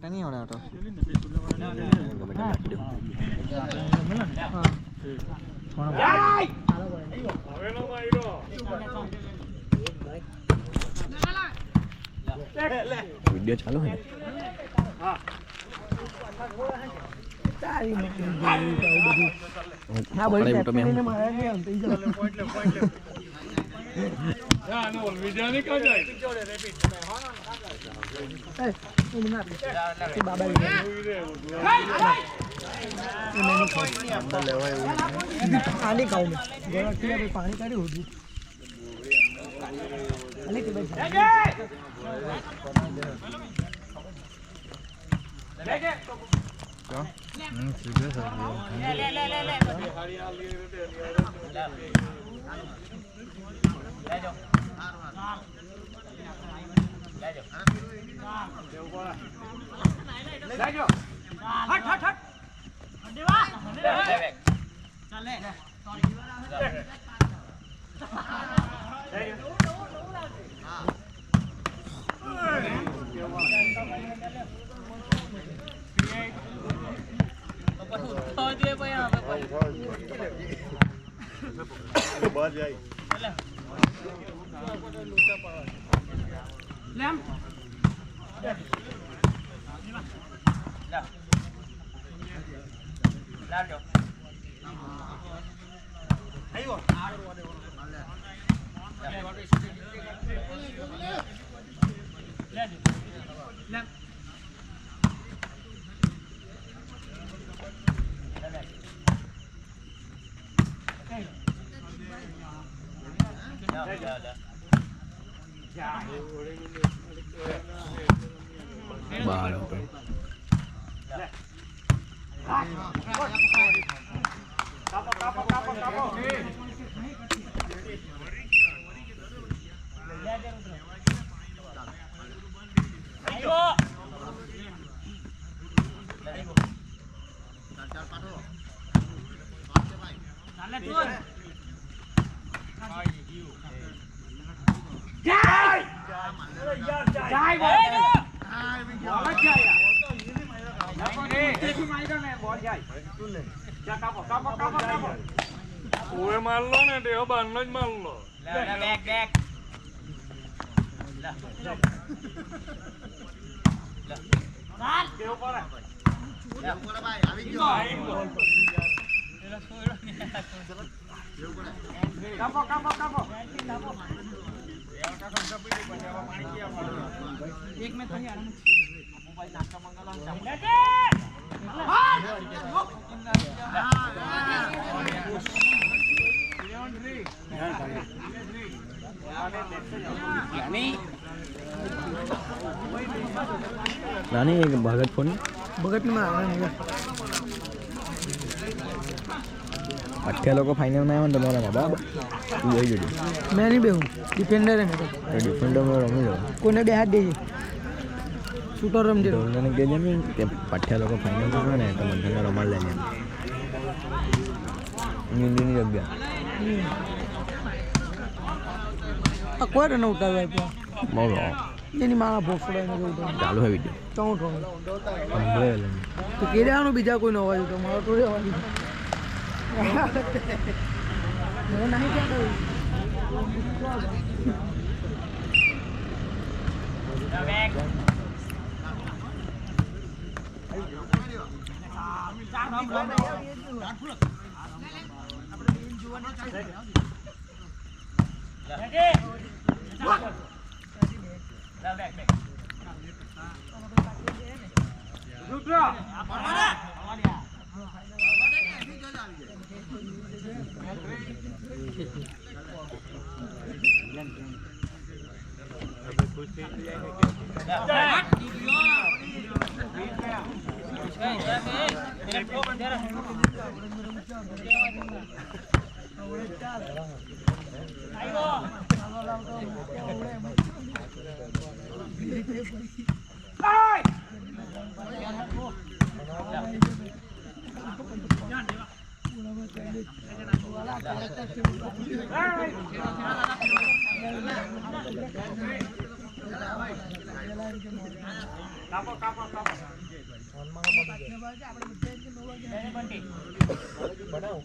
નાખતા નહીં આવડે આટો વિડિયો ચાલુ હે હા બોલ તો મેં ના નો વિડિયો ની કા જાય પાણી ખાવું પાણી કાઢી હોડું બહાર ઓએ માર લો ને તે બાર નો જ માર લો બેક ચાલ કેવો પડે કેવો પડે ભાઈ આવી ગયો એલા સોયરો ને કેવો પડે કાપો એક મે થોડી આરામ મોબાઈલ નાખતા નાની એક ભગત ફોન અઠ્યા લોકો ફાઇનલમાં આવ્યા ને તમારામાં બરાબર તું જઈ જજો મેં નહીં બેહું ડિફેન્ડર હે ડિફેન્ડરમાં રમી જાવ કોઈને બે હાથ દેજે શૂટર રમજે મને કહેજે ને કે અઠ્યા લોકો ફાઇનલ કરે ને તો મને રમાડ લેજે હિન્દીની જગ્યા કોઈ રન ઉતારવા આપ્યો બોલો એની મારા ભોસડાને ઉતાર ચાલુ હે વિડીયો ચૌટ રન સંભળે તો કેડાનો બીજા કોઈ નો અવાજ તો મારો તો અવાજ મેં નહીં ક્યાં બનાવો